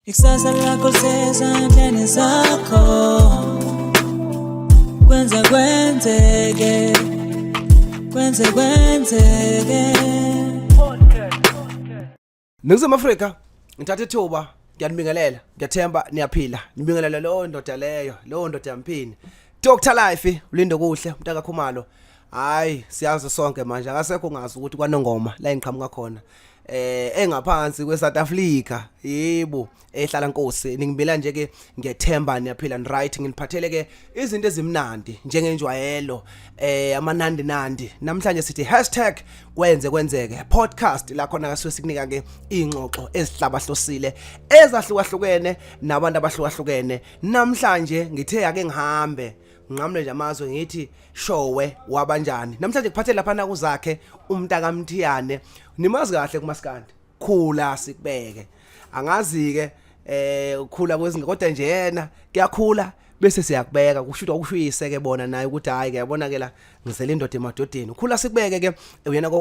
Ikusasa lakho sezandleni zakho. Kwenzekwenzeke. Kwenzekwenzeke. Ningizimu Afrika, ngithatha ithuba, ngiyanibingelela, ngiyathemba niyaphila. Nibingelela lo ndoda leyo, lo ndoda yampini. Dr Life, ulindo kuhle, mntaka Khumalo. Hayi, siyazi sonke manje akasekho ngazi ukuthi kwanongoma la engiqhamuka khona. Engaphansi kweSouth Africa, yebo, ehlala Nkosi. Ningibela nje ke ngiyethemba niyaphila right, nginiphathele ke izinto ezimnandi njengenjwayelo, amanandi nandi. Namhlanje sithi #kwenzekwenzeke podcast la khona kasuke sikunika ke ingxoxo ezihlabahlosile ezahlukahlukene nabantu abahlukahlukene. Namhlanje ngithe ake ngihambe ngiqamule nje amazwe ngithi showe wabanjani. Namhlanje kuphathele lapha na kuzakhe umntaka Mthiyane. Nimazi kahle kumaskandi. Khulasikbeke. Angazi ke ukukhula kwezinto kodwa nje yena kuyakhula bese siyakubeka kushuthwa kushuyise ke bona naye ukuthi hayi ke yabona ke la ngizele indoda emadodeni. Khulasikbeke ke uyena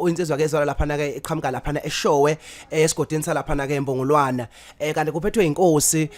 insizwa ke ezwala lapha na ke eqhamuka lapha na eshowe esigodini salapha na ke eMpongolwana. Kanti kuphethwe inkosi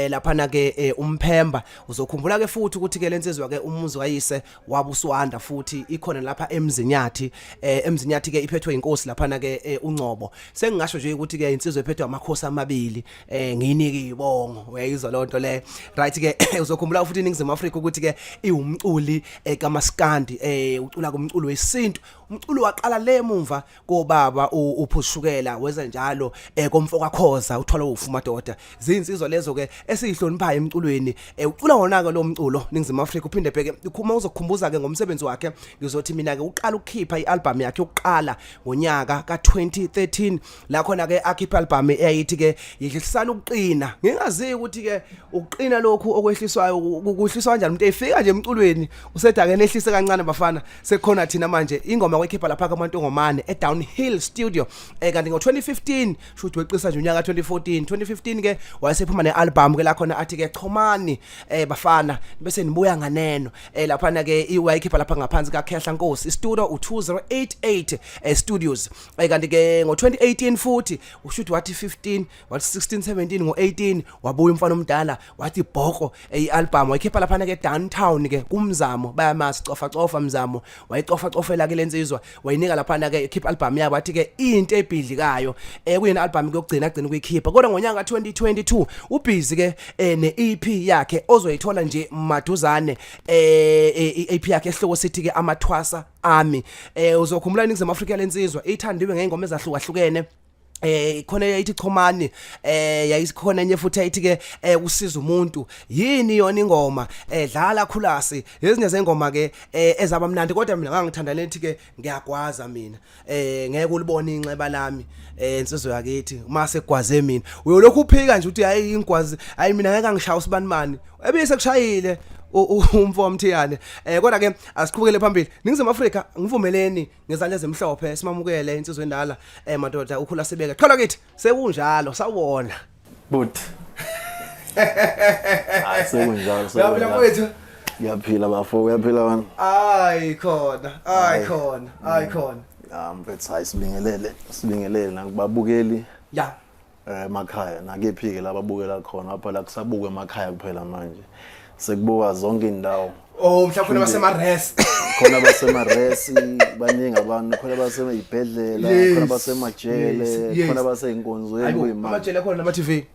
lapha na ke umphemba. Uzokhumbula ke futhi ukuthi ke lensizwa ke umuzi wayise wabuswanda futhi ikhona lapha eMzinyathi. eMzinyathi ke iphethwe inkosi lapha na ke uNgcobo. Sengingasho nje ukuthi ke insizwa ephethwe amakhosi amabili. Ngiyinike ibongo uyayizwa lonto le right ke uzokhumbula futhi iningizimu Afrika ukuthi ke iwumculi kaMaskandi ucula kumculo wesintu. Umculo waqala le emumva kobaba uPhushukela weza njalo komfoka Khoza uthwala ufumadoda. Zinsizwa lezo ke esihloniphayo emculweni. Ucula wona ke lo mculo iningizimu Afrika uphinde bheke uma uzokukhumbuza ke ngomsebenzi wakhe ngizothi mina ke uqala ukukhipha ialbum yakhe yokuqala ngonyaka ka2013 la khona ke akhipha album eyayithi ke yihlisana ukuqina. Ngingazi ukuthi ke ukuqina lokhu okwehliswayo kuhliswa kanjani umuntu efika nje emculweni usedake nehlise kancane bafana sekukhona thina manje ingoma kwekhipha lapha kaMantongomane eDownhill Studio. Kanti ngo2015 shothi weqisa nje unyaka 2015 ke wayesephuma nealbum ke la khona athi ke Chomani bafana bese nibuya nganeno lapha na ke iwayikhipha lapha ngaphansi kaKhehla Nkosi studio u2088 studios. Kanti ke ngo2018 futhi ushuthi wathi 15 wathi 16 17 ngo18 wabuya umfana omdala wathi bhoko ialbum wayikhipha lapha na ke Downtown ke kumzamo bayamasi cofa mzamo wayicofa ke lensizwa wayinika lapha na ke keep album yabo athi ke into ebhidlikayo kuyena album yokugcina kuyikhipha kodwa ngonyaka 2022 ubhizi ke neEP yakhe ozoyithola nje maduzane iEP yakhe esihloko sithi ke amathwasa ami. Uzokhumbula iningizimu Afrika lensizwa ithandiwe ngengoma ezahlukahlukene. Khona yayithi Chomani yayikhona enye futhi ayithi ke usiza umuntu yini yona ingoma dlala khulasi ezinye zengoma ke ezabamnandi kodwa mina ngangithanda lethi ke ngiyagwaza mina ngeke ulibone inxeba lami insizwe yakithi mase gwaze mina uyolokhu uphika nje uthi hayi ingwazi hayi mina ngeke ngishaya usibani ebese kushayile umfo Mthiyane. Kodwa ke asiqhubekele phambili iningizimu Afrika ngivumeleni ngezandla ezimhlophe simamukele insizwe endala madoda uKhulasikbeke. Qhala kithi sekunjalo sawona but sekunjalo yaphila mfowethu yaphila bafo uyaphila wena khona mfethu hayi sibingelele nakubabukeli ya emakhaya nakephike lababukela khona apha la kusabukwe emakhaya kuphela manje sekubuka zonke indawo mhlawumbe basemares khona basemaresi baningi abantu khona basemibhedlela khona basemajele khona baseyinkonzweni kuyimali amajele khona nama TV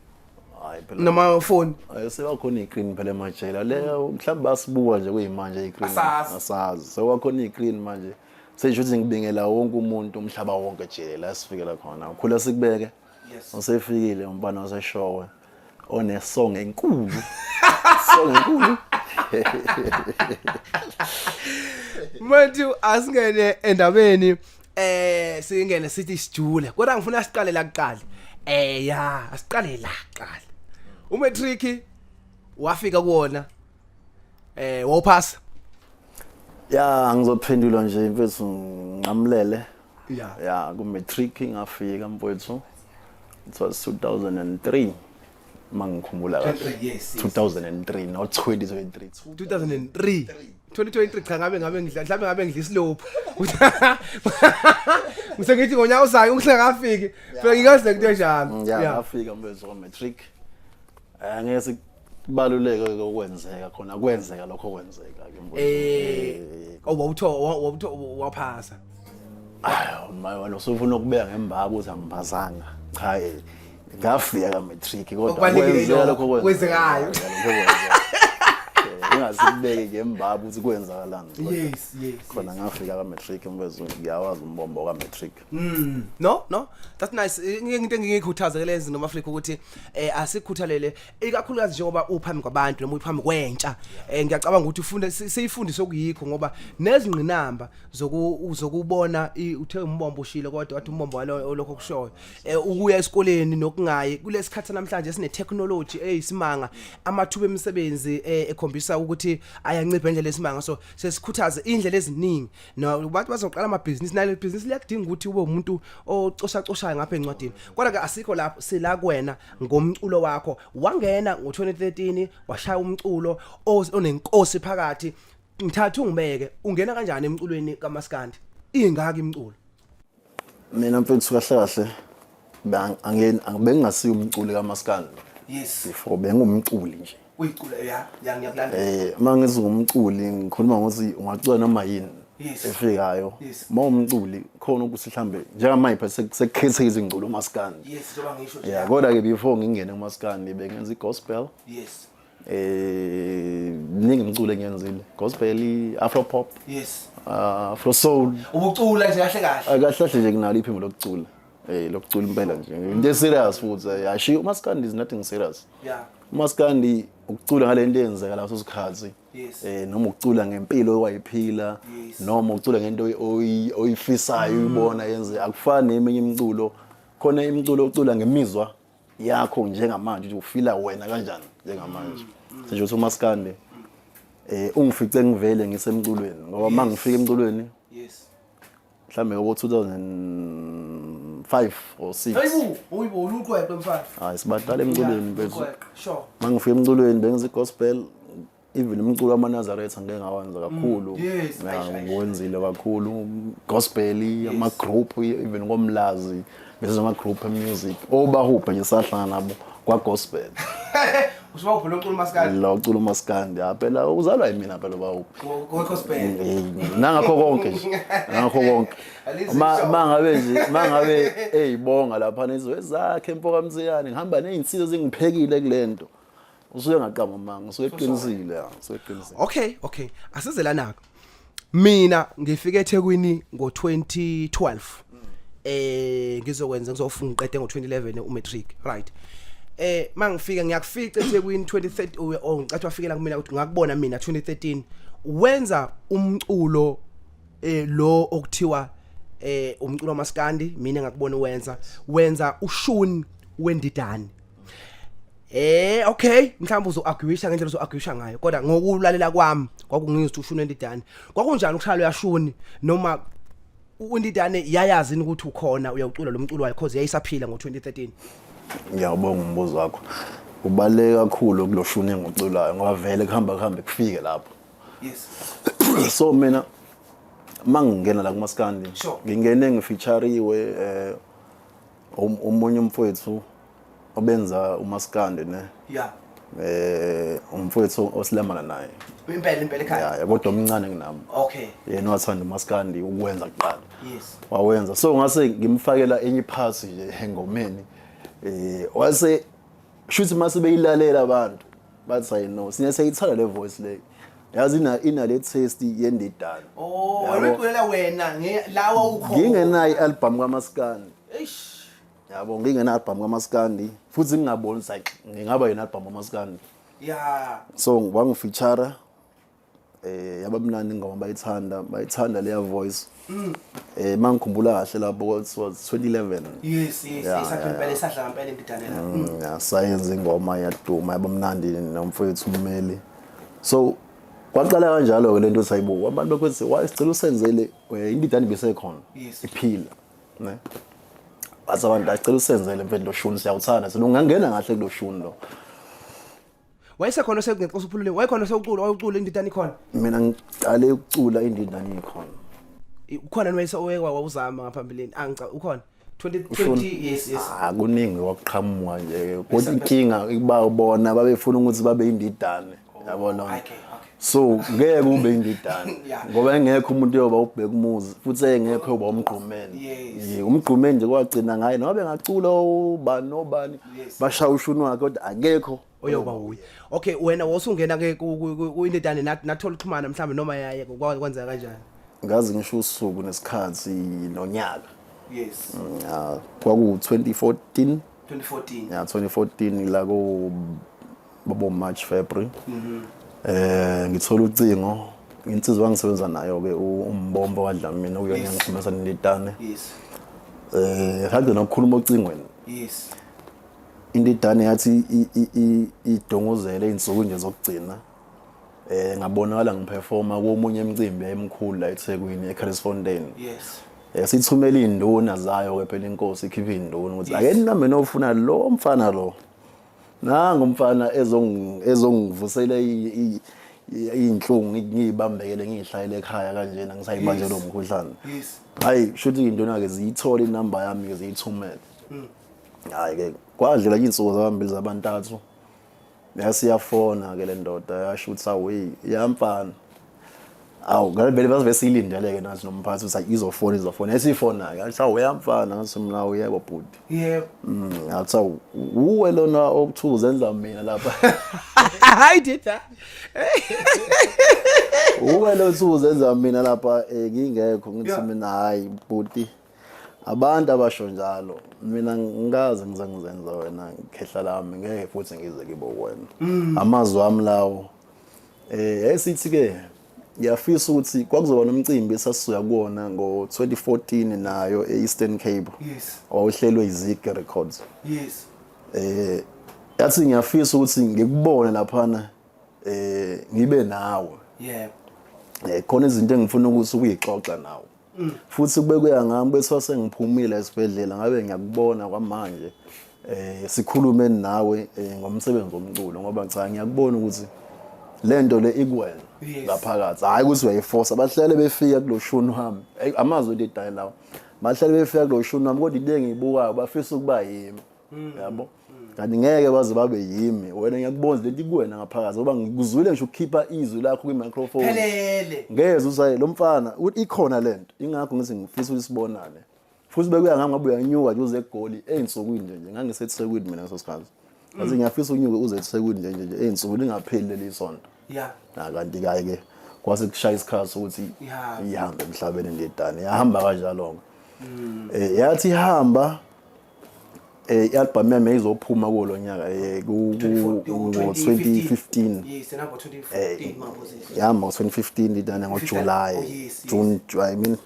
hayi phela nama phone sebakhona igreen phela emajele le mhlawumbe basibuka nje kuyimanje igreen asazi sewakhona igreen manje sesho ukuthi ngibingela wonke umuntu umhlaba wonke jele la sifikela khona Khulasikbeke usefikile umbana waseshowe onesong enkulu manje asingene endabeni singene sithi sijule kodwa ngifuna siqale la kuqala asiqale la kuqala umatric wafika kuona wophasa ngizophendula nje mfethu ngamlele ku matric ngafika mfethu it was 2003 mangikhumbula kahle 2003 not 2023 2023 cha ngabe ngidla isilophu Ngisengithi ngonyaka uzayo ungihle ngafiki phela ngikaze into enjalo ngafika mfethu ku matric angeke sibaluleke okwenzeka khona kwenzeka lokho kwenzeka ke mfowethu Wawutho waphasa. Wena usufuna ukubeka ngembaba uthi angiphazanga cha ngafika ka matric kodwa kwenzeka lokho kwenzekayo. Ungasibeke ngembaba uthi kwenzakalani. Yes. Khona ngafika ka matric mfowethu ngiyawazi umbombo ka matric. No, that's nice. Into engiyikhuthaza lezi noma Africa ukuthi asikhuthalele ikakhulukazi njengoba uphambi kwabantu noma uphambi kwentsha. Ngiyacabanga ukuthi ufunda seyifundiswe kuyikho ngoba nezingqinamba zokubona uthe umbombo ushilo kodwa wathi umbombo walokho kushoyo. Ukuya esikoleni nokungayi kulesikhathi namhlanje sine technology eyisimanga amathuba emisebenzi ekhombisa ukuthi ayancipha indlela esimanga so sesikhuthaze indlela eziningi no bathi bazoqala ama business nale business liyakudinga ukuthi ube umuntu ocosha ngapha encwadini kodwa ke asikho lapho sila kuwena ngomculo wakho wangena ngo2013 washaya umculo onenkosi phakathi ngithatha ungibeke ungena kanjani emculweni kaMaskandi ingaka imculo mina mfethu kahle angibengasiyo umculi kaMaskandi yes before bengumculi nje uyicula ngiyakulandela mangithi umculi ngikhuluma ngokuthi ungacula noma yini efikayo umculi khona ukuthi mhlambe njengamanje sekukhethe izingculo uMaskandi yes njengoba ngisho nje kodwa ke before ngingene uMaskandi bengenza igospel yes ningi umculo engiyenzile gospel afro pop yes afro soul ubucula nje kahle nje kunalo iphimbo lokucula lokucula impela nje into serious futhi ashi uMaskandi is nothing serious uMaskandi ukucula ngalento eyenzeka lapho sikhathi noma ukucula ngempilo owayiphila noma ukucula ngento oyifisayo uyibona yenze akufani neminye imiculo khona imiculo ucula ngemizwa yakho njengamanje ukuthi ufila wena kanjani njengamanje nje ukuthi uMaskandi ungifice ngivele ngisemculweni ngoba mangifika emculweni mhlambe ngo 2005 or 6 hayibo uluqweqwe mfana hayi sibadala emculweni mfethu sure mangifika emculweni bengenza igospel even umculo wamaNazaretha ngeke ngawenza kakhulu ngwenzile kakhulu gospel ama group even ngomlazi bese ama group music obahupha nje sahlangana nabo kwa gospel usho ubhula uculo uMaskandi lo culo uMaskandi phela uzalwa yimina phela bawuphi go gospel nangakho konke nje mangabe eyibonga lapha nezwe zakhe empoka mzeyane ngihamba nezinsizwa zingiphekile kulento usuke ngaqama manga usuke eqinisile okay asize la nako mina ngifike eThekwini ngo2012 ngizofuna uqede ngo2011 umatric right mangifika ngiyakufica eThekwini 2013 ngicathi wafikela kumina ukuthi ngakubona mina 2013 wenza umculo lo okuthiwa umculo waMaskandi mina ngakubona wenza ushuni wendidani okay mhlawumbe uzoarguisha ngendlela uzoarguisha ngayo kodwa ngokulalela kwami kwakungithi ushuni wendidani kwakunjani ukushaya yashuni noma undidane yayazi ukuthi ukhona uyawucula lo mculo wakhe because yayisaphila ngo2013 ngiyabonga umbuzo wakho ubaleke kakhulu kuloshuni engiculayo ngoba vele kuhamba kufike lapho yes so mina mangingena la kuMaskandi ngingene ngifeatureiwe umunye umfowethu obenza uMaskandi ne umfowethu osilemana naye impela ekhaya kodwa omncane kunami okay yena wathanda uMaskandi ukwenza kuqala yes wawenza so ngase ngimfakela enye iphasi nje engomeni wase shuthi mase beyilalela abantu bathi I know siyayithanda le voice le yazi ina le taste yendidana wena wena lawa ukho ngingenayo album kaMaskandi yabo ngingena album kaMaskandi futhi ngingaboni ngingaba yena album kaMaskandi so wangifeature yabamnandi ngoba bayithanda leya voice mangikhumbula kahle lapho was 2011 yes isaphempela esadla ngempela indidane la sayenza ingoma yaduma yabamnandi nomfowethu uMeli so kwaqala kanjalo ke lento sayibuka abantu bekwenze wayicela usenzele indidane besekhona iphila ne abantu acela usenzele mfethu lo shuni siyawuthanda ungangena kahle kulo shuni lo wayesekhona sekuxoxa uphulule wayekhona sewucula indidane ikhona mina ngiqale ukucula indidane ikhona ukhona wawuzama ngaphambilini ukhona 2020 yes kuningi wakuqhamuka nje kodwa inkinga ikuba ubona babefuna ukuthi babe indidane yabona okay so ngeke ube indidane ngoba engekho umuntu yoba ubheka umuzi futhi engekho yoba umgqumeni umgqumeni nje kwagcina ngaye noma bengacula ubani nobani bashaya ushunu wakhe kodwa akekho oyoba uye okay wena wosungena ke indidane nathola uxhumana mhlambe noma yaye kwenzeka kanjani ngazi ngisho usuku nesikhathi nonyaka yes kwaku 2014 yeah 2014 la ko babo March February ngithola ucingo insizwa ngisebenza nayo ke umbombo wadlamini uyona ngikhulumisa nendidane yes hade nokukhuluma ocingweni yes indidane yathi idongozele insuku nje zokugcina ngabonakala ngiperforma komunye emcimbi emkhulu la eThekwini eChristfontein yes sithumela induna zayo ke phela inkosi ikhipha induna ukuthi ake nami nofuna lo mfana lo nanga umfana ezongivusela inhlungu ngibambekele ngihlayele ekhaya kanjena ngisayibanje lo mkhuhlane hayi shuthi induna ke ziyithola inamba yami ke ziyithumela hayi ke kwadlela insuku zabambili zabantathu yasiyafona ke le ndoda yashutha away yamfana awu ngale baze silindele ke nathi nomphathi uthi izofona esifona ke athi awu yamfana ngasimlawo yebo bhuti yebo athi uwe lona okuthuza enza mina lapha I did that uwe lo thuza enza mina lapha ngingekho ngithi mina hayi bhuti abantu abasho njalo mina ngikaze ngizenza wena ikhehla lami ngeke futhi ngize kibo wena amazwi ami lawo esithi ke ngiyafisa ukuthi kwakuzoba nomcimbi esasuya kuona ngo2014 nayo eEastern Cape yes owuhlelwe iZig Records yes yathi ngiyafisa ukuthi ngikubone laphana ngibe nawe khona izinto engifuna ukuthi ukuyixoxa nawe futhi kube kuya ngami bese sengiphumile esibhedlela ngabe ngiyakubona kwamanje sikhulume nawe ngomsebenzi womculo ngoba cha ngiyakubona ukuthi lento le ikwena ngaphakathi hayi ukuthi uyayiforce abahlale befika kuloshunu wami amazwi edidane lawo bahlale befika kuloshunu wami kodwa into engiyibukayo bafisa ukuba yimi yabo kanti ngeke baze babe yimi wena ngiyakubona lento ikwena ngaphakathi ngoba ngikuzwile nje ukukhipha izwi lakho kwi-microphone phelele ngeze usaye lo mfana ikhona lento ingakho ngithi ngifisa ukuthi sibonane futhi bekuya ngami ngabe uyanyuka nje uze egoli einsukwini nje ngangiseThekwini mina ngaso sikhathi ngathi ngiyafisa unyuke uze eThekwini nje einsukwini lingapheli leli sonto kanti ke kwase kushaya isikhathi ukuthi ihambe emhlabeni ndedane yahamba kanjalo yathi ihamba i-album yami izophuma kulo nyaka ngo2015 yes nabo 2015 mambuzi yama ngo2015 idana ngoJuly June I mean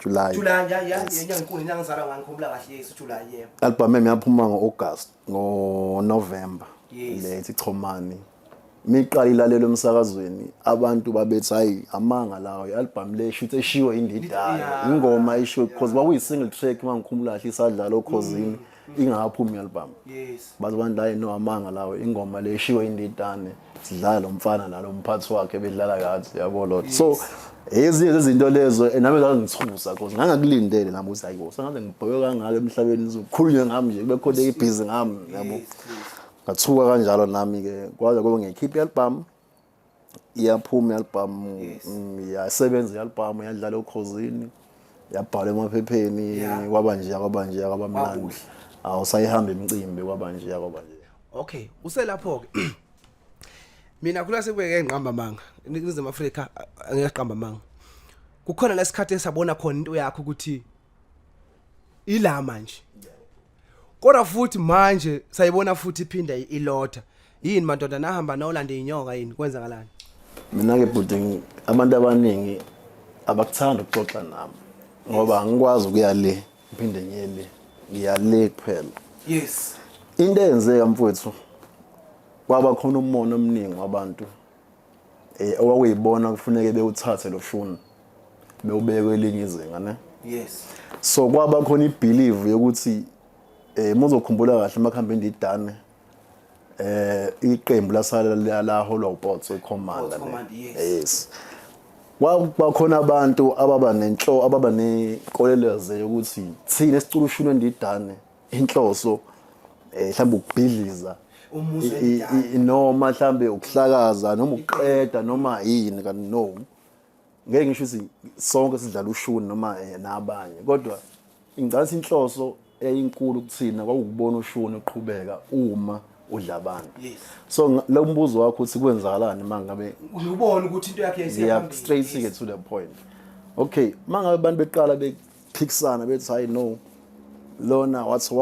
July yenyanga enkulu inyanga ngizala ngangikhumbula kahle yes July album yami yaphuma ngoAugust ngoNovember lethi Chomani miqala ilalelo emsakazweni abantu babethi hayi amanga lawo i-album le shoot eshiwe indidane ingoma eshiwe because bakuyi single track mangikhumbula kahle isadlala okhosini ingaphumi i-album bathi abantu la no amanga lawo ingoma le eshiwe indidane sidlala lo mfana nalo mphathi wakhe bedlala kathi yabo lot so ezinye izinto lezo nami ngangithusa because ngangakulindele nami ukuthi hayibo sengaze ngibhoye kangaka emhlabeni uzokhulunywa ngami nje kube khona ibhizi ngami yabo ngathuka kanjalo nami ke kwaze kube ngikhipha i-album iyaphuma i-album yasebenza i-album yadlala okhosini yabhala emaphepheni kwabanje kwabamnandi awusayihamba imicimbi kwabanje okay uselapho ke mina Khulasikbeke engiqamba manga eNingizimu Afrika angiqamba manga kukhona lesikhathi esabona khona into yakho ukuthi ila manje kodwa futhi manje sayibona futhi iphinda ilotha yini madoda nahamba nawulanda inyoka yini kwenzakalani mina ke bhuti abantu abaningi abakuthanda ukuxoxa nami ngoba angikwazi ukuya le iphinde ngiyele ngiyale kuphela yes into eyenzeka mfowethu kwaba khona umono omningi wabantu owakuyibona kufuneke bewuthathe lo shuni bewubeke elinye izinga ne yes so kwaba khona ibelief yokuthi muzokhumbula kahle emakhamba endidane iqembu lasala la holwa uBotso eCommander yes kwakhona abantu ababa nenkolelo ukuthi thina esicula ushuni wendidane inhloso mhlawumbe ukubhidliza noma mhlawumbe ukuhlakaza noma ukuqeda noma yini kanti no ngeke ngisho ukuthi sonke sidlala ushuni noma nabanye kodwa ingcathi inhloso eyinkulu kuthina kwakubona ushuni uqhubeka uma udla abantu so lo mbuzo wakho uthi kwenzakalani mangabe ubona ukuthi into yakhe yayisiya straight to the point okay mangabe abantu beqala bephikisana bethi hayi no lona wathi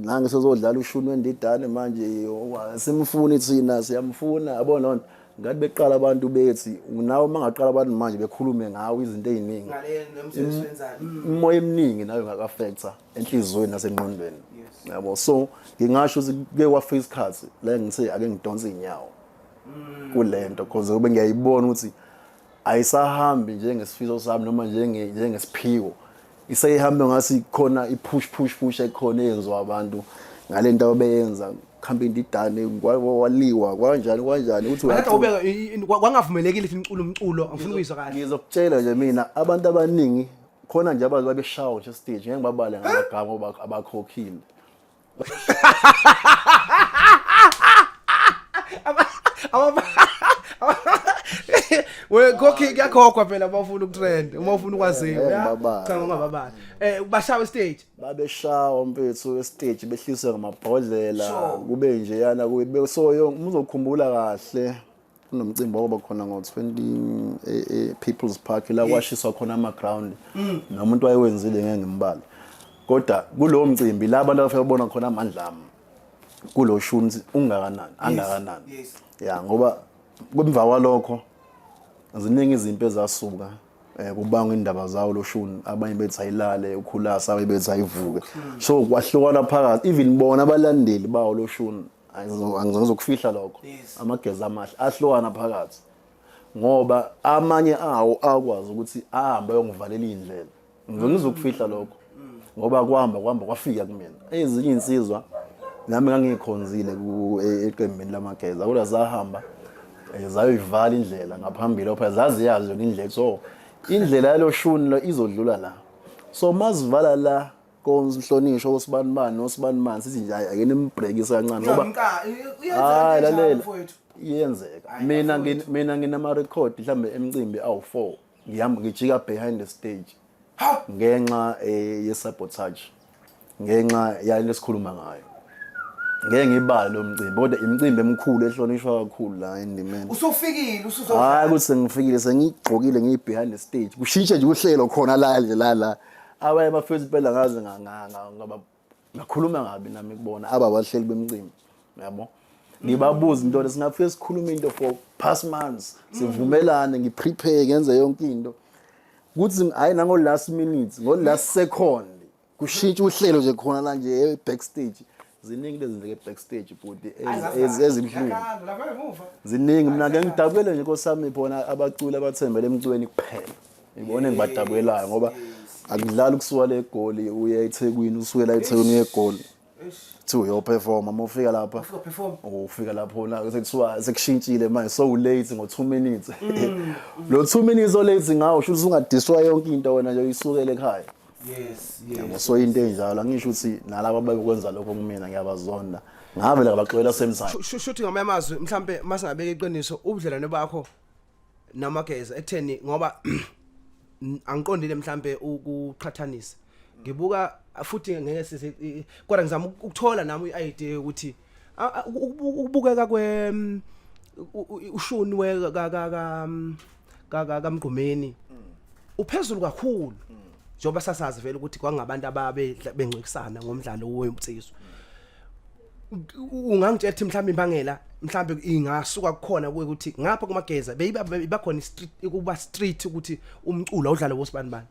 nange sezodlala ushuni wendidane manje simfuni thina siyamfuna yabona lona ngathi beqala abantu bethi nawe mangaqala abantu manje bekhulume ngawe izinto eziningi umoya eminingi nayo ngaka-affecta enhlizweni nasengqondweni yabo so ngingasho ukuthi ke wafa isikhathi la ngithe ake ngidonse inyawo kulento because ube ngiyayibona ukuthi ayisahambi njengesifiso sami noma njengesiphiwo iseyihambe ngasi khona ipush ekhona eyenziwa abantu ngalento abeyenza khamba indidane waliwa kanjani uthi kwangavumelekile ukuthi umculo angifuni ukuyizwa kahle ngizokutshela nje mina abantu abaningi khona nje abazi babeshawa nje stage ngeke ngibabale ngamagama abakhokhile wekhokhi yakhokhwa phela bafuna ukutrend uma ufuna ukwaziwa cha ungababala bashawa stage babeshawa mfethu estage behliswe ngamabhodlela kube nje yana kube so yo uzokhumbula kahle kunomcimbi waba khona ngo20 People's Park la kwashiswa khona ama ground nomuntu wayewenzile ngeke ngimbala kodwa kulowo mcimbi la abantu abafika bona khona amandlami kulo shuni angakanani ya ngoba kumva kwalokho ziningi izinto ezasuka kubanga indaba zawo lo shuni abanye bethi ayilale ukhulasa abanye bethi ayivuke so kwahlukana phakathi even bona abalandeli bawo lo shuni angizokufihla lokho amageza amahle ahlukana phakathi ngoba amanye awo akwazi ukuthi ahambe ayongivalela indlela ngizokufihla lokho ngoba kwahamba kwafika kumina ezinye insizwa nami ngangikhonzile eqembini lamageza kodwa zahamba zayivala indlela ngaphambili lapha zaziyazi yona indlela so indlela yaloshuni lo izodlula la so mazivala la konhlonishwa osibanibani osibanibani sithi nje ake nimbreakisa kancane ngoba lalela iyenzeka mina nginama record mhlambe emcimbi awu4 ngihamba ngijika behind the stage ngenxa yesabotage ngenxa yale lesikhuluma ngayo ngeke ngibale lo mcimbi kodwa imicimbi emkhulu ehlonishwa kakhulu la endimeni usufikile hayi ukuthi sengifikile sengigqokile ngibehind the stage kushintshe nje uhlelo khona la abaye bafethu phela ngaze ngakhuluma ngabi nami kubona abahleli bemcimbi yabo ngibabuza into lesingafike sikhuluma into for past months sivumelane ngiprepare ngenze yonke into kuthi hayi nango last minute ngo last second kushintsha uhlelo nje khona la nje backstage ziningi lezindleke backstage futhi ezimhlungu ziningi mina ngeke ngidabukele nje nkosami phona abaculi abathembele emculweni kuphela ngibone ngibadabukelayo ngoba akudlala ukusuka le egoli uye eThekwini usuke la eThekwini uye egoli to uyo perform mawufika lapha ufika lapho na sekuthiwa sekushintshile manje so late ngo2 minutes lo 2 minutes o late ngawo usho ungadestroy yonke into wena nje uyisukele ekhaya yes so into enjalo angisho ukuthi nalabo abakwenza lokho kumina ngiyabazonda ngabe la baxolela same time shuthi ngamanye amazwi mhlambe masingabeka iqiniso ubudlelwane bakho namageza ekutheni ngoba angiqondile mhlambe ukuqhathanisa ngibuka futhi ngeke size kodwa ngizama ukuthola nami i-idea ukuthi ukubukeka ushuni we kamgqumeni uphezulu kakhulu njengoba sasazi vele ukuthi kwangabantu ababe bengcikisana ngomdlalo wemtsizwa ungangitshela ukuthi mhlawumbe imbangela mhlawumbe ingasuka kukhona ukuthi ngapha kumageza beyibakhona street ukuba street ukuthi umculo udlale wosibanibani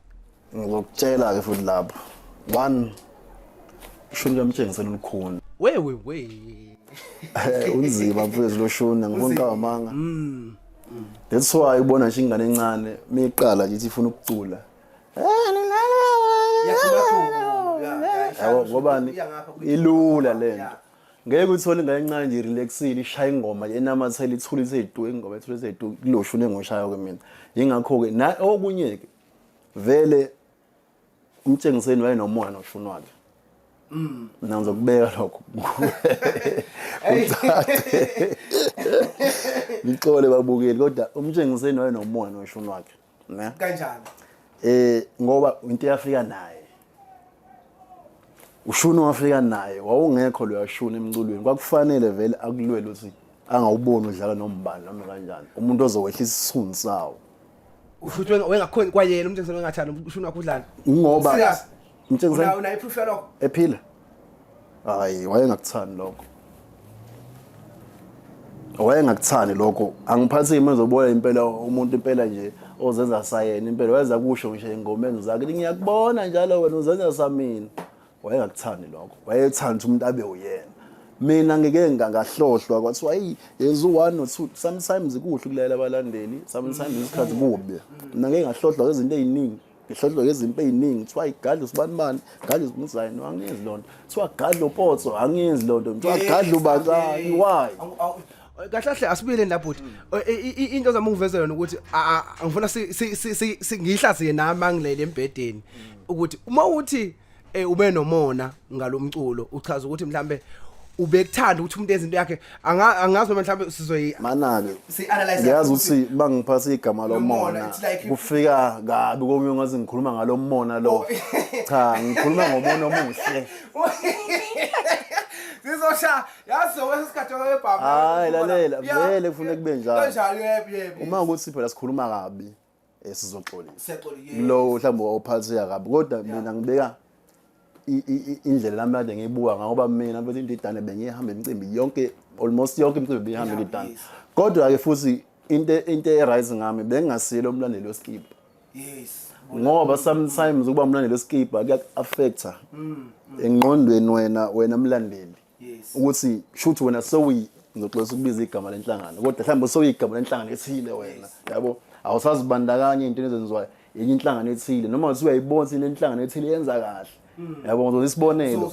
ngokutshela ke futhi lapho one ushuni kamtshengisela ulukhuni we unzima mfethu lo shuni ngifuna kawamanga that's why ubona nje ingane encane miqala nje ifuna ukucula yabo ngobani ilula lento ngeke uthole ingane encane nje relaxile ishaya ingoma enamathela ithulise izitu ingoma ethulise izitu kuloshune ngoshayo ke mina ingakho ke na okunye ke vele umtshengiseni wayenomoya noshuni wakhe nanzo kubeka lokho Ngixole babukeli kodwa umtshengiseni wayenomoya noshuni wakhe ne kanjani ngoba into yafika naye ushuni wafika naye wawungekho lo yashuni emculweni kwakufanele vele akulwele uthi angawuboni udlala nombani noma kanjani umuntu ozowehlisa isithunzi sawo ufuthi wengakhona kwayena umtshengiseni wengathanda ushuni wakhe udlala ngoba umtshengiseni una iproof yalokho ephila hayi wayengakuthandi lokho wayengakuthandi lokho angiphathi imizobona impela umuntu impela nje ozenza sayena impela weza kusho nje engomeni zakhe ngiyakubona njalo wena uzenza samina wayengakuthandi lokho wayethanda umuntu abe uyena mina ngeke ngahlohlwa kwathiwa hey yenza u1 no2 sometimes kuhle ukulela abalandeli sometimes isikhathi kubi mina ngeke ngahlohlwa izinto eziningi ngihlohlwa izinto eziningi kuthiwa igadla usibanibani gadla usimusayini angiyenzi lonto kuthiwa gadla upotso angiyenzi lonto kuthiwa gadla ubacani why kahle asibuyele lapho into zami ungivezela ukuthi angifuna singihlaziye nami angilele embedeni ukuthi uma uthi ube nomona ngalomculo uchaza ukuthi mhlambe ubekuthanda ukuthi umuntu ezinto yakhe angazi noma mhlambe sizoyi mana-ke si-analyze ngiyazi ukuthi bangiphatha igama lomona kufika kabi komnye ngathi ngikhuluma ngalo mona lo cha ngikhuluma ngomona omuhle sizosha yazi wesisikhathi webhama hayi lalela vele kufanele kube njalo kanjalo yebo uma ukuthi phela sikhuluma kabi sizoxolisa siyaxolisa lo mhlawumbe ophatheka kabi kodwa mina ngibeka indlela lami kade ngiyibuka ngoba mina bethi indidane bengihamba imicimbi yonke almost yonke imicimbi bengihamba indidane kodwa ke futhi into eright ngami bengasilo umlandeli weskipa yes ngoba sometimes ukuba umlandeli weskipa kuyakuaffecta engqondweni wena mlandeli ukuthi shoot wena ngizoxolisa ukubiza igama lenhlangano kodwa mhlawumbe sowigama lenhlangano ethile wena yabo awusazibandakanye into ezenziwayo yenye inhlangano ethile noma uthi uyayibona into lenhlangano ethile yenza kahle yabo ngizosibonelo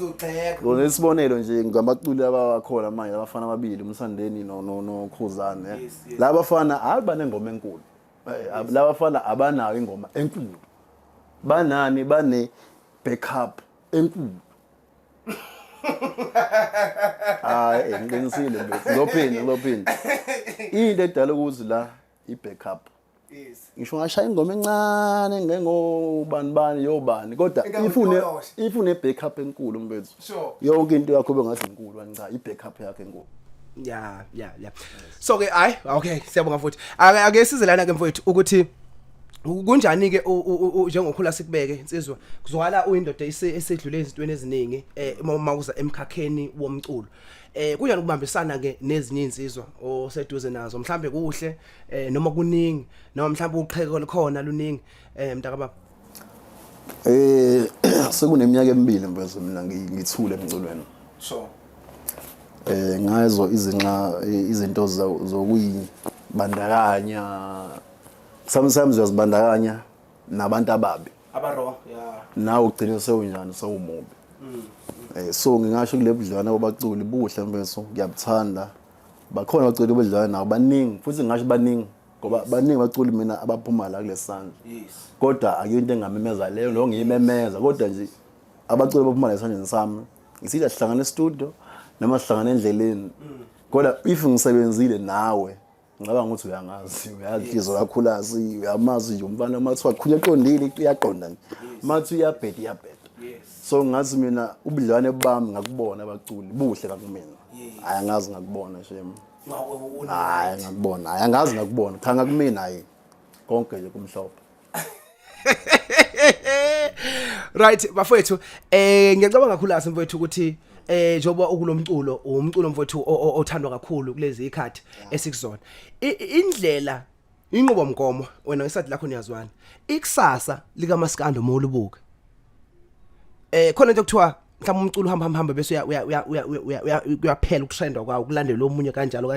isibonelo nje ngamaculi abakhona manje abafana ababili umsandeni no Khuzane laba bafana abanengoma enkulu laba bafana abanayo ingoma enkulu banani bane backup enkulu hayi ngiqinisile ngizophinda into edala ukuthi la i-backup yes ngisho ngashaya ingoma encane ngengobani yobani kodwa ifune backup enkulu mbethu sure yonke into yakho bengathi inkulu cha i-backup yakhe enkulu yeah so ke okay siyabonga futhi ake sizelana ke mfowethu ukuthi kunjani ke njengokhulasikbeke insizwa kuzwakala uyindoda esedlule ezintweni eziningi mawuza emkhakheni womculo kunjani ukubambisana ke nezinye insizwa oseduze nazo mhlambe kuhle noma kuningi noma mhlambe uqheko likhona luningi mntakababa sekuneminyaka emibili mfethu mina ngithule emculweni so ngazo izinto zokuyibandakanya sometimes uyazibandakanya nabantu ababi abaro yeah nawe ugcina sewunjani sewumubi so ngingasho kule budlwana obaculi buhle mfethu ngiyabuthanda bakhona abaculi bodlwana nabo baningi futhi ngisho baningi ngoba baningi abaculi mina abaphuma la kulesandla yes kodwa akuyinto engamemeza leyo lo ngiyimemeza kodwa nje abaculi baphuma la esandleni sami ngisida sihlangana e-studio noma sihlangana endleleni kodwa if ngisebenzile nawe ngicabanga ukuthi uyangazi uyadlizo kakhulasi uyamazi nje umfana mathiwa qhunya eqondile iyaqonda mathi uyabheda so ngathi mina ubudlwane bami ngakubona abaculi buhle kakumina hayi angazi ngakubona shema hayi ngakubona hayi angazi ngakubona cha ngakumina hayi konke nje kumhlophe right bafowethu ngiyacabanga kakhulu mfowethu ukuthi njoba ukulomculo umculo mfowethu othandwa kakhulu kulezi ikhathi esikuzona indlela inqubo mgomo wena ngesathi lakho niyazwana ikusasa lika maskando molubuka khona nje kuthiwa mhlawumbe umculo hamba bese uyaphela ukutrenda kwawo kulandela omunye kanjalo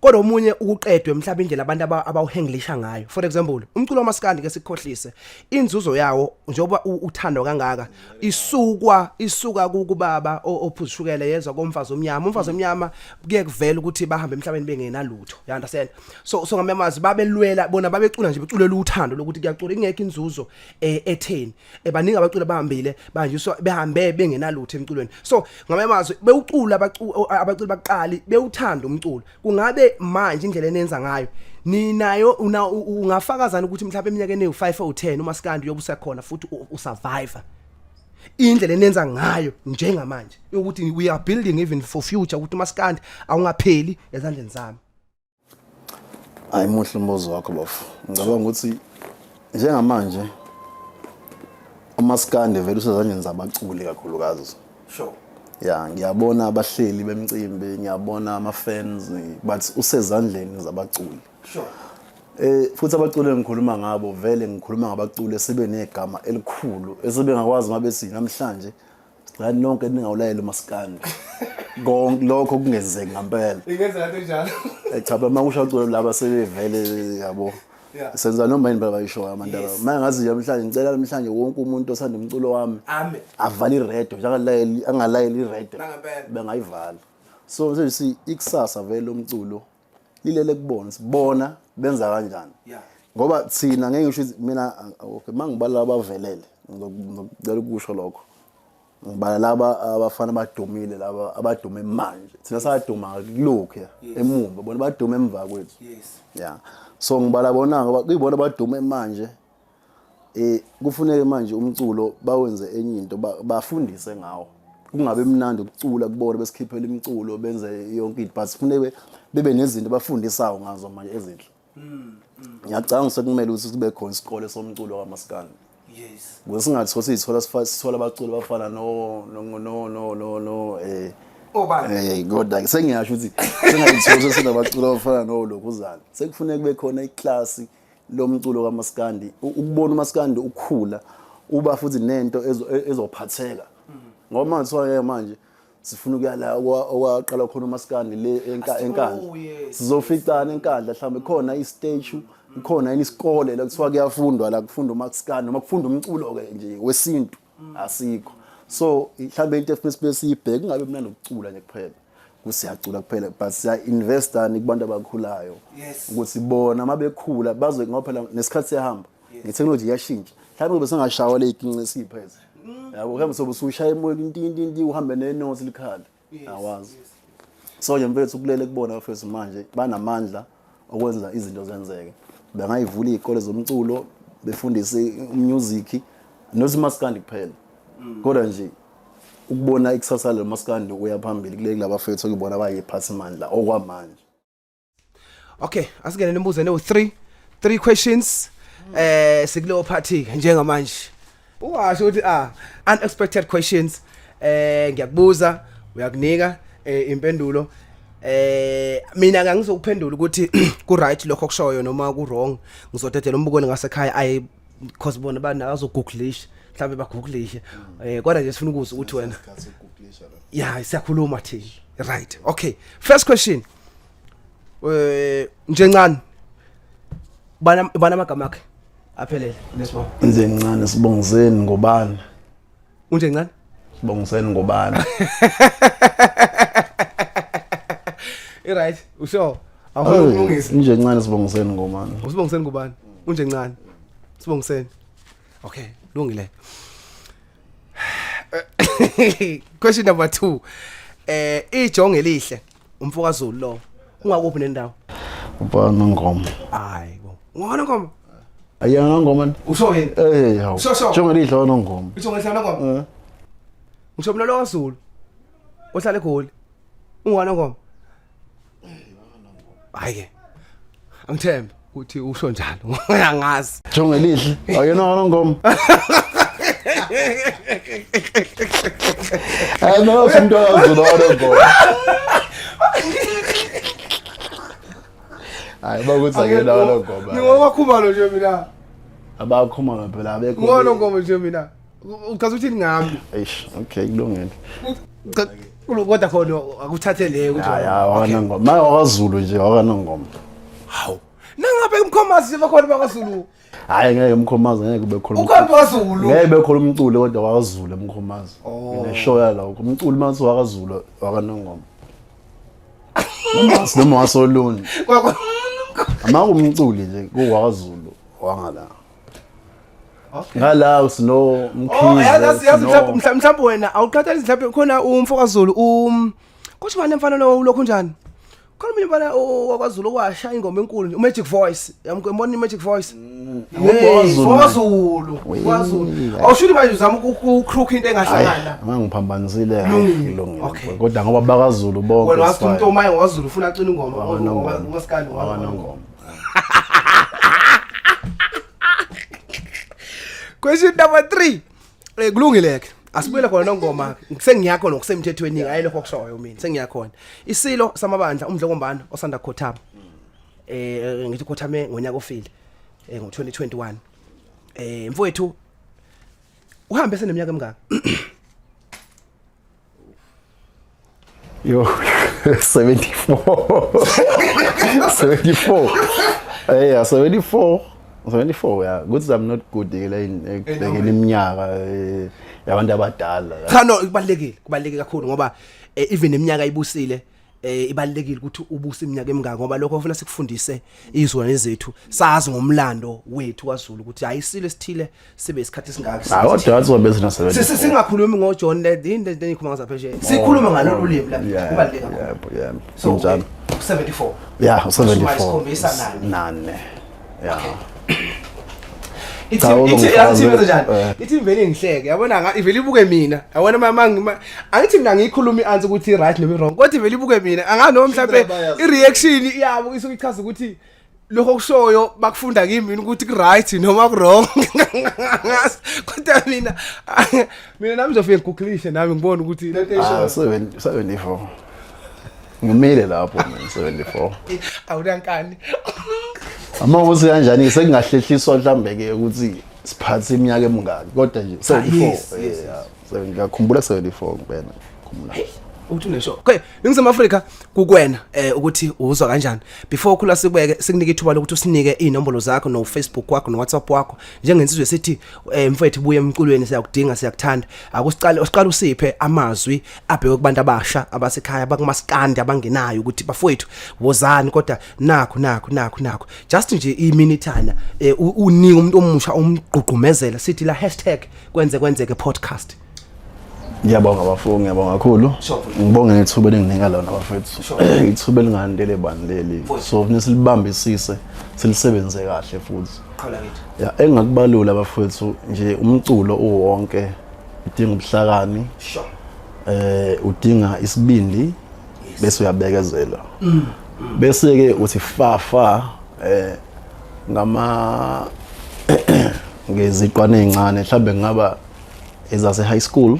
kodwa omunye ukuqedwe mhlawumbe indlela abantu abawuhenglisha ngayo. For example umculo wamaskandi ke sikhohlise inzuzo yawo njengoba uthandwa kangaka isuka kubaba ophuzushukela yezwa komfazi omnyama kuye kuvela ukuthi bahambe emhlabeni bengenalutho, you understand? So ngamamazi babelwela bona babecula nje beculela uthando lokuthi kuyacula ingekho inzuzo etheni baningi abacula bahambile manje behambe bengenalutho emculweni. So ngamamazi bewucula abaculi baqali bewuthanda umculo. Kungabe manje indlela enenza ngayo ninayo ungafakazana ukuthi mhlawumbe eminyakeni ewu5 or 10 umaskandi yobusekhona futhi usurvivor indlela enenza ngayo njengamanje ukuthi we are building even for future ukuthi umaskandi awungapheli ezandleni zami? Hayi muhle umbuzo wakho bafu. Ngicabanga ukuthi njengamanje umaskandi vele usezandleni zabaculi kakhulukazi. Sure. Yeah, ngiyabona abahleli bemcimbi, ngiyabona ama fans but usezandleni zabaculi. Sure. Futhi abaculi engikhuluma ngabo vele ngikhuluma ngabaculi sebenegama elikhulu esebengakwazi ngabethi namhlanje ngani nonke ningawulayela umaskandi. Konke lokho kungenzeki ngempela. Ingenza kanti njalo. Cha bama ushaqula laba sebevele yabo. Senza noma yini bayisho amandaba. Manje ngazi namhlanje ngicela namhlanje wonke umuntu osanda umculo wami avale iredo njengalayeli angalayeli iredo bengayivala. So nje ikusasa vele umculo lilele kubona sibona benza kanjani. Ngoba thina ngeke ngisho mina okay mangibala abavelele ngicela ukusho lokho. Ngibala laba abafana abadumile laba abadume manje. Thina saduma kulokho emumva bona badume emva kwethu. Yeah. So ngibala bona ngoba kuyibona badume manje kufuneka manje umculo bawenze enye into bafundise ngawo. Kungabe mnandi ukucula kubona besikhiphela imiculo benze yonke into but kufuneka bebe nezinto bafundisayo ngazo manje ezinhle. Ngiyacanga sekumele ukuthi kube khona isikole somculo kamaskandi. Yes. Ngosingathi sithola abaculi bafana no obani kodwa sengiyasho ukuthi singayithola sinabaculi bafana no lokuzana. Sekufuneka kube khona iclass lomculo kamaskandi ukubona umaskandi ukukhula uba futhi nento ezophatheka. Ngoba manje manje sifuna ukuyala okwaqala khona umaskandi le enkandla sizoficana enkandla mhlawumbe khona istage khona isikole la kuthiwa kuyafundwa la kufunda umaskandi noma kufunda umculo ke nje wesintu asikho. So mhlawumbe into efuna sibheke kungabe mnandi ukucula nje kuphela kusiyacula kuphela but siya investani kubantu abakhulayo ukuthi bona mabekhula bazwe ngoba phela nesikhathi siyahamba netechnology yashintsha. Mhlawumbe bese ngashawa le iqinqe siphethe yabo khambe sobe usushaya emoya intintinti uhambe nenothi likhala awazi. So nje mfethu kulele kubona bafethu manje banamandla okwenza izinto zenzeke. Bengayivula izikole zomculo befundise music nothi maskandi kuphela kodwa nje ukubona ikusasa le maskandi uya phambili kule kulabafethu ukubona bayiphatha imandla okwamanje. Okay, asikene nembuzo ne 3 questions sikuleyo party njengamanje. Uwasho ukuthi unexpected questions ngiyakubuza uyakunika impendulo mina ngangizokuphendula ukuthi ku right lokho kushoyo noma ku wrong ngizodedela umbukweni ngasekhaya I because bona banakazogooglisha mhlawumbe bagooglisha kodwa nje sifuna ukuzwa ukuthi wena yeah siyakhuluma thina right. Okay, first question njencane bana amagama akhe aphelele lesibona nje ncane sibongiseni ngobani unje ncane sibongiseni ngobani right usho awufuna ukulungisa nje ncane sibongiseni ngobani usibongiseni ngobani unje ncane sibongiseni. Okay, lungile. Question number 2 ijonge elihle umfokazulu lo ungakuphi nendawo ubana ngoma hayi bo ngona ngoma ayana ngoma usho yini hawu Sho. jonge lidla wona ngoma ijonge lihlala ngoma usho mina lo kaZulu ohlala eGoli ungona ngoma hayi angithembe uthi usho njalo angazi jonge lidla ayana wona ngoma no umuntu akaZulu wona ngoma hayi bakuthi akela wona ngoma ngoba khumalo nje mina abakhuma phela abekho ngona ngoma nje mina uchaza uthini ngami eish okay kulungile kodwa khona akuthathe leyo ukuthi awakana ngoma ma wakwaZulu nje awakana ngoma hawu nangabe umkhomazi bakhona bakwaZulu hayi ngeke umkhomazi ngeke kube khona ukhona wakwaZulu ngeke kube khona umculo kodwa wakwaZulu emkhomazi ngisho yala umculo manje wakwaZulu awakana ngoma noma wasoluni ama umculi nje kuwakwaZulu wangala ngala usino mkhize mhlawumbe wena awuqhathali mhlawumbe khona umfokaZulu kuthi bani mfana lokho njani khona mina bana wakwaZulu okwasha ingoma enkulu uMagic Voice yambona iMagic Voice wakwaZulu awushuthi manje uzama ukukhruka into engahlangana ngangiphambanisile kulungile kodwa ngoba bakaZulu bonke wena wathi umuntu omaye wakwaZulu ufuna acina ingoma ngomaskani ngoma Question number 3 kulungileke asibuyele khona nongoma sengiyakho nokusemthethweni hayi lokho kushoyo mina sengiyakhona isilo samabandla umdlekombane osanda khothama ngithi khothame ngonyaka ofile ngo2021 mfowethu uhambe seneminyaka emingaka yo 74 74 yeah 74 yeah good I'm not good ekubekela iminyaka yabantu abadala cha no kubalekile kakhulu ngoba even iminyaka ibusile ibalekile ukuthi ubuse iminyaka emingaka ngoba lokho ufuna sikufundise izwana zethu sazi ngomlando wethu kwaZulu ukuthi ayisilo esithile sibe isikhathi esingaka kodwa wathi wabese na 74 singakhulumi ngoJohn Lady into engikhuluma ngazapheshe sikhuluma ngalolu limi la kubaleka yeah so 74 yeah 74 isikhombisa nani yeah ithi vele ngihleke yabona ivele ibuke mina yabona mama angithi mina ngiyikhuluma iansi ukuthi right noma wrong kodwa ivele ibuke mina angano mhlawumbe ireaction yabo isuke ichaza ukuthi lokho kushoyo bakufunda kimi ukuthi ku right noma ku wrong kodwa mina nami ngizofika ngigoogle nami ngibone ukuthi lento esho 74 ngimile lapho 74 awudankani ama uthi kanjani sekungahlehlisiwa mhlambe ke ukuthi siphathe iminyaka emingaki kodwa nje 74 ngiyakhumbula 74 kuphela khumula uthi unesho okay ningizama Africa kukwena ukuthi uzwa kanjani before Khulasikbeke sikunike ithuba lokuthi usinike inombolo zakho no Facebook wakho no WhatsApp wakho njengensizwe sithi mfethu buye emculweni siyakudinga siyakuthanda usiqala usiphe amazwi abheke kubantu abasha abasekhaya bakumaskandi abangenayo ukuthi bafowethu wozani kodwa nakho just nje iminithana unike umuntu omusha umgqugqumezela sithi la #Kwenzekwenzeke podcast. Ngiyabonga bafowethu ngiyabonga kakhulu ngibonge ngethuba lenginika lona bafowethu ithuba elingandele bandleli so nisilibambisise silisebenze kahle futhi qhala kithi ya engakubalula bafowethu nje umculo uwonke udinga ubuhlakani udinga isibindi bese uyabekezela bese ke uthi fa ngama ngeziqwane ezincane mhlawumbe ngaba ezase high school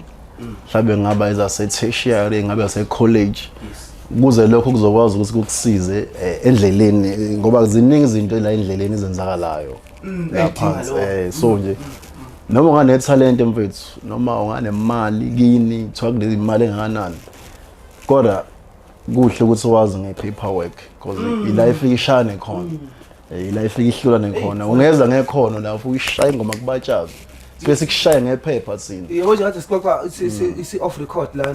mhlawumbe ngaba ezase tertiary ngabe ase college kuze lokho kuzokwazi ukuthi kukusize endleleni ngoba ziningi izinto la endleleni ezenzakalayo lapha so nje noma ungane talent mfethu noma ungane imali kini kuthiwa kulezi imali engakanani kodwa kuhle ukuthi wazi ngepaperwork because ilife ishane khona ilife ihlula nekhona ungeza ngekhono la ufuna ishaya ingoma kubatshaza bese kushaya ngephepha thina yebo nje ngathi sixoxa isi off record la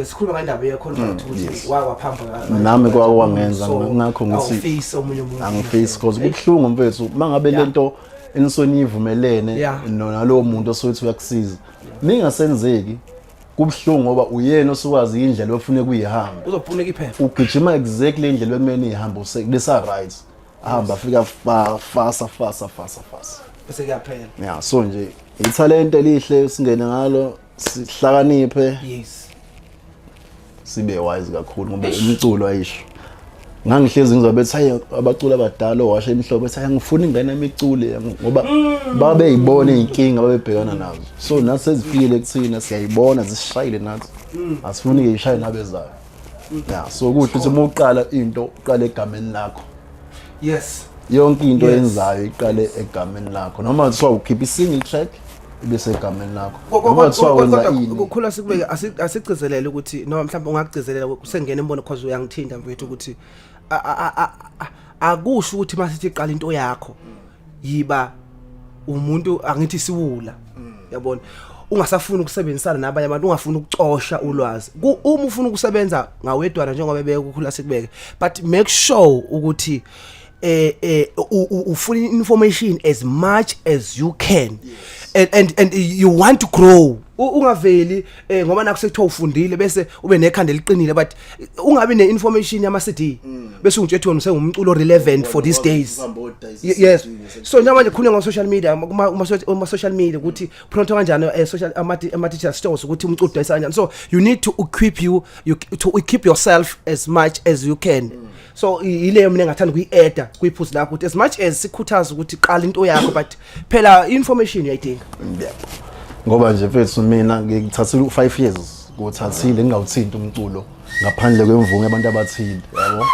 sikhuluma ngendaba ye contract ukuthi waphamba nami kwakwangenza ngakho ngithi face omunye umuntu angiface because kubhlungu mfethu mangabe lento enisonivumelene nalo muntu osothi uyakusiza ningasenzeki kubhlungu ngoba uyena osuwazi indlela ofune kuyihamba uzophuneka iphepha ugijima exactly indlela ekumele ihamba usekulesa right ahamba afika fasa bese kuyaphela yeah so nje ithalente elihle singene ngalo sihlakaniphe yes sibe wise kakhulu ngoba umculo ayisho ngangihlezi ngizobethi hayi abaculi abadala owasha imihlobo ethi ngifuna ingane emicule ngoba babe yibona inkinga babebhekana nazo so nathi sezifikile kuthina siyayibona zisishayile nathi asifuni ke ishaye nabezayo yeah so kuhle ukuthi uma uqala into uqale egameni lakho yes yonke into yenzayo iqale egameni lakho noma kuthiwa ukhipha single track bese egameni lakho ngoba kuthiwa wenza ini Khulasikbeke asigcizelele ukuthi noma mhlawumbe ungagcizelela kusengena embona because uyangithinta mfethu ukuthi akusho ukuthi masithi iqala into yakho yiba umuntu angithi siwula yabona ungasafuna ukusebenzisana nabanye abantu ungafuna ukucosha ulwazi uma ufuna ukusebenza ngawedwana njengoba bebeke uKhulasikbeke but make sure ukuthi ufuna information as much as you can and you want to grow ungaveli ngoba nakho sekuthiwa ufundile bese ube nekhanda eliqinile but ungabi neinformation yama CD bese ungitshela wena usengumculo relevant for these days yes so njengamanje khulunywa ngo social media uma social media ukuthi pronto kanjani social ama digital stores ukuthi umculo udayisa kanjani so you need to equip yourself as much as you can so ileyo mina ngathanda kuyieda kuyiphuzu lakho ukuthi as much as sikhuthaza ukuthi qala into yakho but phela information uyayidinga ngoba nje mfethu mina ngithathile 5 years ngothathile ngingawuthinta umculo ngaphandle kwemvume yabantu abathile yabo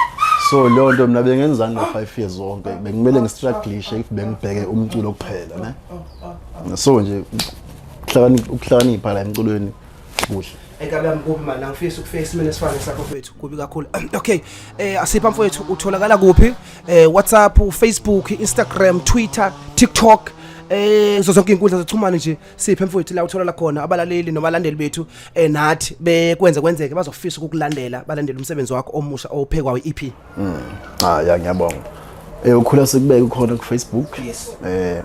so leyo nto mina bengenzani no 5 years zonke bengimele ngistrugglishe if bengibheke umculo kuphela ne so nje ukuhlakanipha la emculweni kuhle Ekabe yami kuphi manje ngifisa ukufika isimene esifana sakho mfethu kubi kakhulu okay asipha mfethu utholakala kuphi WhatsApp Facebook Instagram Twitter TikTok zonke inkundla zokuxhumana nje siphe mfowethu la uthola khona abalaleli nobalandeli bethu nathi bekwenzeke bazofisa ukukulandela balandela umsebenzi wakho omusha ophekwa weEP ya ngiyabonga uKhulasikbeke ukhona ku Facebook yes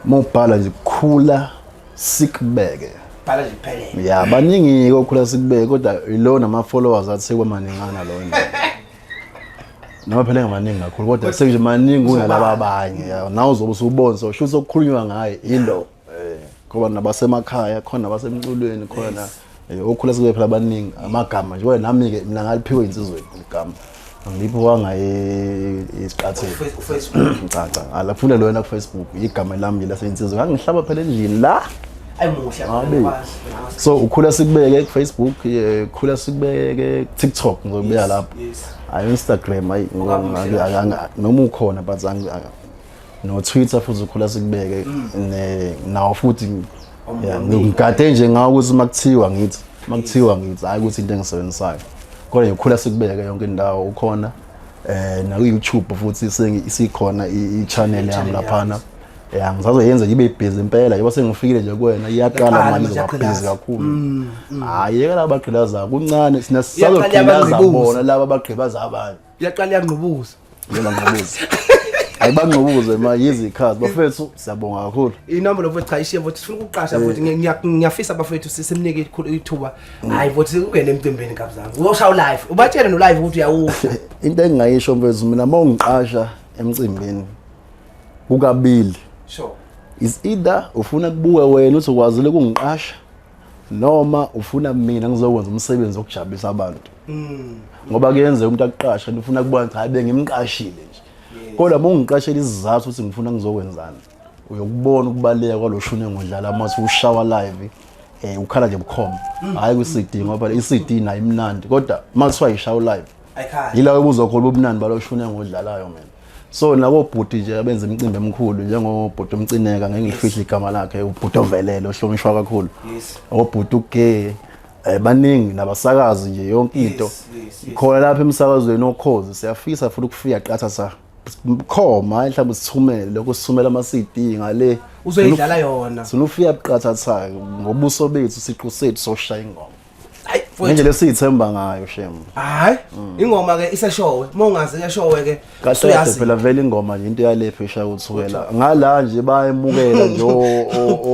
mobhala nje Khulasikbeke bhala nje phelele ya baningi uKhulasikbeke kodwa ilo nama followers athi sekwamaningana lo nje noma phela ngamaningi kakhulu kodwa sekunje maningi kunalabo abanye nawo uzobe usubona so sho sokukhulunywa ngaye ilo ngoba nabasemakhaya khona nabasemculweni khona oKhulasikbeke phela abaningi amagama nje wena nami ke mina ngaliphiwe insizweni igama ngilipho isiqathe Facebook cha alafuna lo wena ku Facebook igama lami lasensizwe ngangihlaba phela endlini la ayimuhle so uKhulasikbeke ku Facebook Khulasikbeke TikTok ngizobeka lapho ayi Instagram ayi noma ukhona but no Twitter futhi uKhulasikbeke nawo futhi ngigade nje ngawo ukuthi makuthiwa ngithi hayi ukuthi into engisebenzisayo kodwa uKhulasikbeke yonke indawo ukhona na ku-YouTube futhi isikhona i-channel yami laphana ngizazoyenza ibe busy impela yebo sengifikile nje kuwena iyaqala manje ngabhizi kakhulu hayi yeka laba bagqilaza kuncane sina sizogqilaza bona laba abagqibaza abantu iyaqala yanqobuza yena nqobuza ayibangqobuze ma yizi ikhasi bafethu siyabonga kakhulu inombolo mfethu cha ishiye mfethu sifuna ukuqasha mfethu ngiyafisa bafethu sisemnike ithuba hayi mfethu ungene emcimbini kabuzangu uyoshaw live ubatshele no live ukuthi uyawusha into engingayisho mfethu mina mawungiqasha emcimbini kukabili sure is either ufuna kubuka wena uthi ukwazile ukungiqasha noma ufuna mina ngizokwenza umsebenzi okujabulisa abantu ngoba kuyenze umuntu akuqasha ufuna kubona cha bengimqashile nje kodwa mongiqashela isizathu ukuthi ngifuna ngizokwenzana uyokubona ukubaleka kwaloshune ngodlala amathi ushawa live ukhala nje bukhoma hayi ku CD ngoba i CD nayo imnandi kodwa mathiwa ishawa live yila ubuzokhona ubunandi baloshune ngodlalayo mina so nabo bhuti nje abenza imicimbi emkhulu njengobhuti umcineka ngeke ngifihla igama lakhe ubhuti ovelele ohlonishwa kakhulu yes obhuti uke baningi nabasakazi nje yonke into khona lapha emsakazweni okhozi siyafisa futhi ukufika qatha sa khoma mhlawumbe sithumele lokho sithumela ama CD ngale uzoyidlala yona sinufika qatha ngobuso bethu siqu sethu soshaya ingoma hayi nje lesithemba ngayo shem hayi ingoma ke iseshowe mongazi ke showe ke kahle phela vele ingoma nje into yalepha eshaya uthukela ngala nje bayemukela nje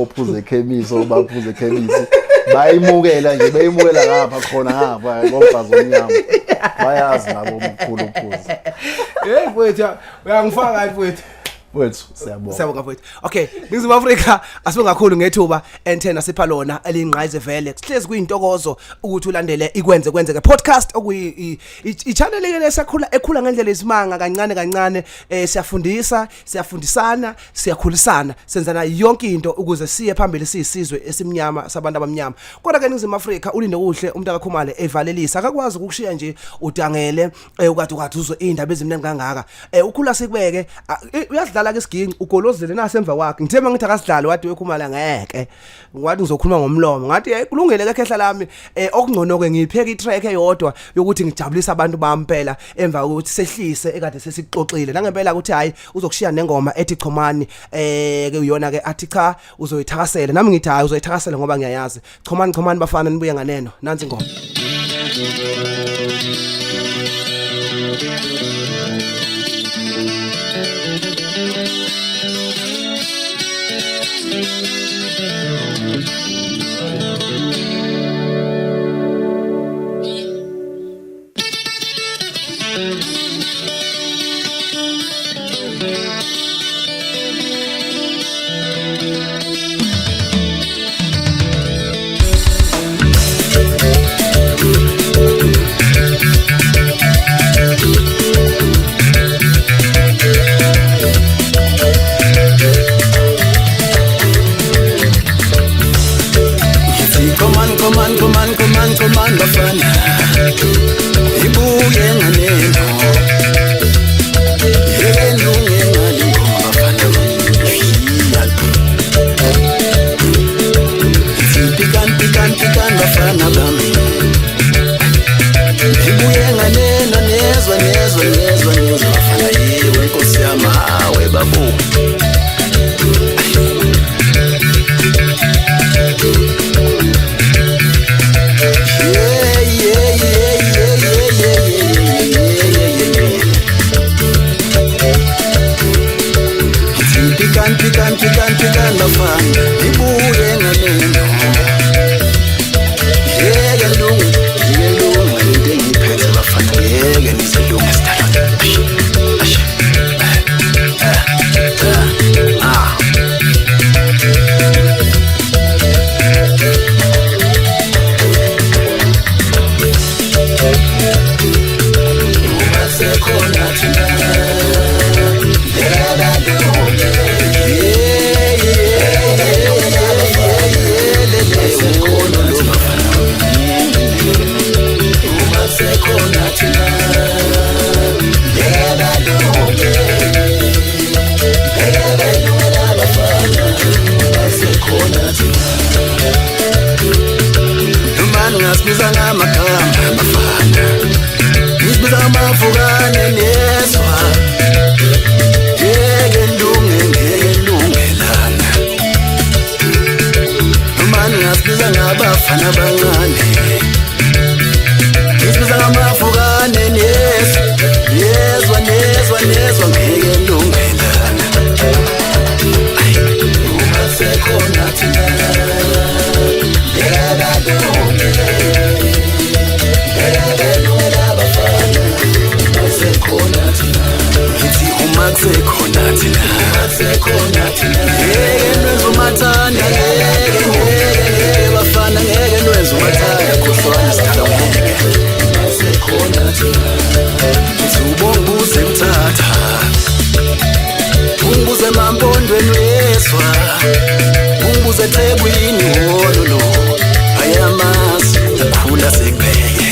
ophuze ekhemisi obaphuze ekhemisi bayimukela nje bayimukela ngapha khona ngapha ngomfazi omnyama bayazi nabo umkhulu uphuze hey mfethu uyangifaka mfethu wethu siyabonga mfethu okay Ningizimu Afrika asibe kakhulu ngethuba and10 asipha lona elingqayize vele sihlezi kuyintokozo ukuthi ulandele Kwenzekwenzeke podcast okuyi i-channel lesakhula ekhula ngendlela esimanga kancane siyafundisana siyakhulisana senzana yonke into ukuze siye phambili siyisizwe esimnyama sabantu abamnyama kodwa ke Ningizimu Afrika ulinde kuhle umuntu akakhumale evalelisa akakwazi ukushiya nje udangele ukade uzwe indaba ezimnene kangaka uKhulasikbeke uyadlala uqala ke isiginci ugolozele nasemva kwakhe ngithe mangithi akasidlali wathi wekhumala ngeke ngathi ngizokhuluma ngomlomo ngathi hey kulungile ke khehla lami okungcono ke ngipheka itrack eyodwa yokuthi ngijabulisa abantu bampela emva kokuthi sehlise ekade sesixoxile nangempela ukuthi hayi uzokushiya nengoma ethi Chomani ke uyona ke athi cha uzoyithakasela nami ngithi hayi uzoyithakasela ngoba ngiyayazi Chomani bafana nibuye nganeno nansi ingoma Chomani bafana ibuye nganeno yelunge ngale ngoma bafana pikan bafana bami ibuye nganeno nezwa bafana yewe nkosi yami hawe babu pikan bafana ibuye nganeno yeke lunga lento engiphethe bafana yeke nizilunga sidala ngasibiza ngamagama bafana ngisibiza amavukane nezwa ngeke lungelana manje ngasibiza ngabafana abancane ngisibiza ngamavukane nezwa ngeke lungelana uma sekhona thina sekhona thina ngeke nwenze umathanda ngeke bafana ngeke nwenze umathanda khohlwana sikhala ngeke sekhona thina uzubonguze mthatha ungibuze mampondweni weswa ungibuze eThekwini wololo ayamazi Khulasikbeke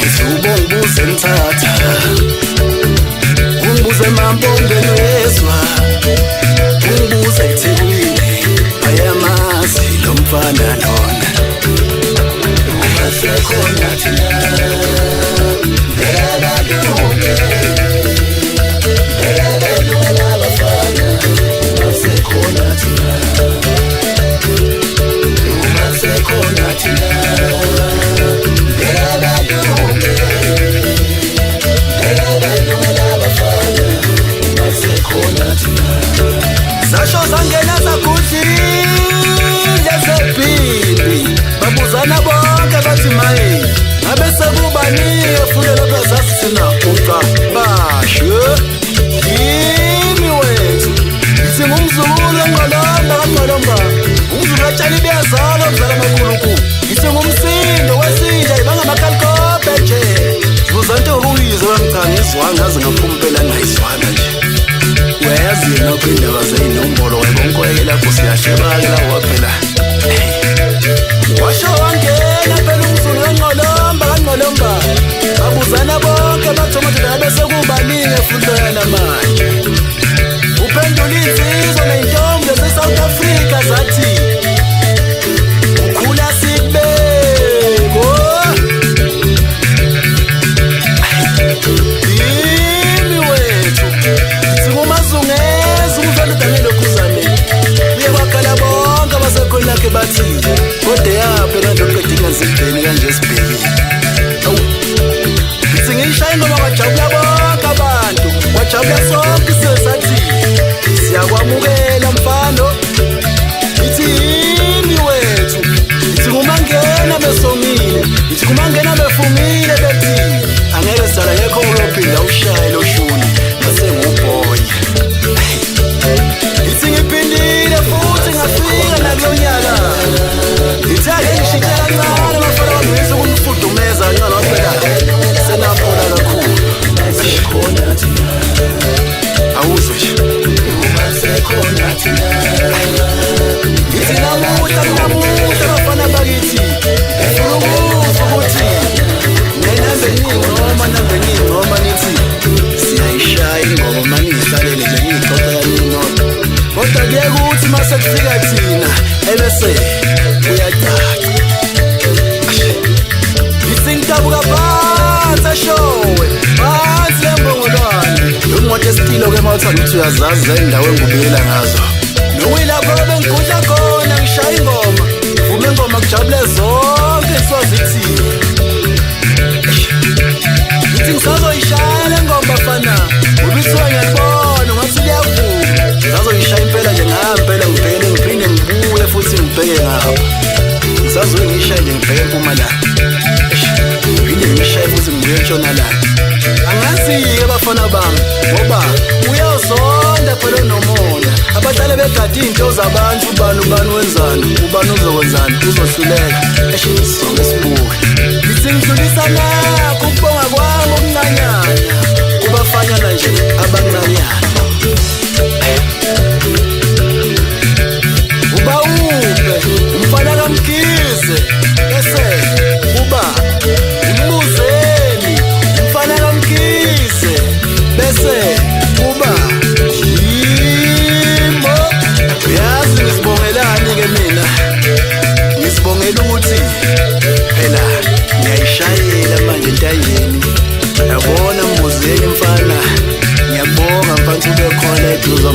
uzubonguze mthatha ungibuze mampondweni weswa ungibuze eThekwini ayamazi lo mfana lona uma sekhona thina Sasho zangena zakudlile zebhili babuzana bonke bathi maye ngabe sekubaniye funela bezasithina uca basho yimi wethu isingumzukulu ngqolomba umzukulu atshali biyazala umzala amakhuluku isingumsindo wesinja ibangamakalikope nje uzanto ukuyizo bamchangizwa ngaze ngaphumpela ngayizwana nje uyazi nokho indaba zeyinombolo webonke lapho siyashebaka la waphela washo wangena phela umzulu kanqolomba babuzana bonke bathi madoda bese kubaningi futoyana manje uphendula insizwa nentombi zase-South Africa zathi Khulasikbeke yimi wethu singumazungeza umfana udanile okuzameni uye kwakhala bonke abasekhona lakhe bathi kodwa yaphi kanti oqedinga zibheni kanje sibhekile ngishaya ingoma kwajabula bonke abantu kwajabula sonke sisathi siyakwamukela mfano ithi yini wethu ithi kumangena besomile ithi kumangena befumile bethi angeke sala yekho uyophinda ushaye lo shuni asengubhonya ithi ngiphindile futhi ngafika nakulonyaka ithi ake ngishitela kancane bafana bangisa ukumfudumeza kancane waphela senaphola kakhulu sekhona thina awuzwe nje uma sekhona thina ngithi namuhla bafana bakithi ukuthi nambe ningoma nithi siyayishaya ingoma niyihlalele nje ngiyixoxela ninodwa kodwa kuye kuthi mase kufika thina ebese uyacaca ngisingidabuka phansi showe phansi lembongolwane yomoto esitilo ke mawuthanda ukuthi uyazazi zendawo engubuyela ngazo nokuyilapho bengigudla khona ngishaya ingoma vume ingoma kujabule zonke siwazithi ngithi ngisazoyishaya le ngoma bafana ubithiwa ngiyabona ngathi liyavuma ngisazoyishaya impela nje ngampela ngibhekele ngiphinde ngibuye futhi ngibheke ngapha ngisazoye ngiyishaya nje ngibheke empumalanga ngibinde ngishaye futhi ngibuye entshonalanga angazi-ke bafana bami ngoba uyazonda phela nomona abahlale begada iy'nto zabantu ubani wenzani ubani uzokwenzani uzohluleka eshisonke sibuke ngithi ngidlulisa nakho ukubonga kwami okuncanyana kubafanyana nje abancanyana uba upe umfana kamkhize bese uba imbuzeni umfana kamkhize bese uba yimo yazi ngisibongelani-ke mina ngisibongela ukuthi phela ngiyayishayela manje entanyeni yabona mbuzeni mfana ngiyabonga mfana ube khona eduze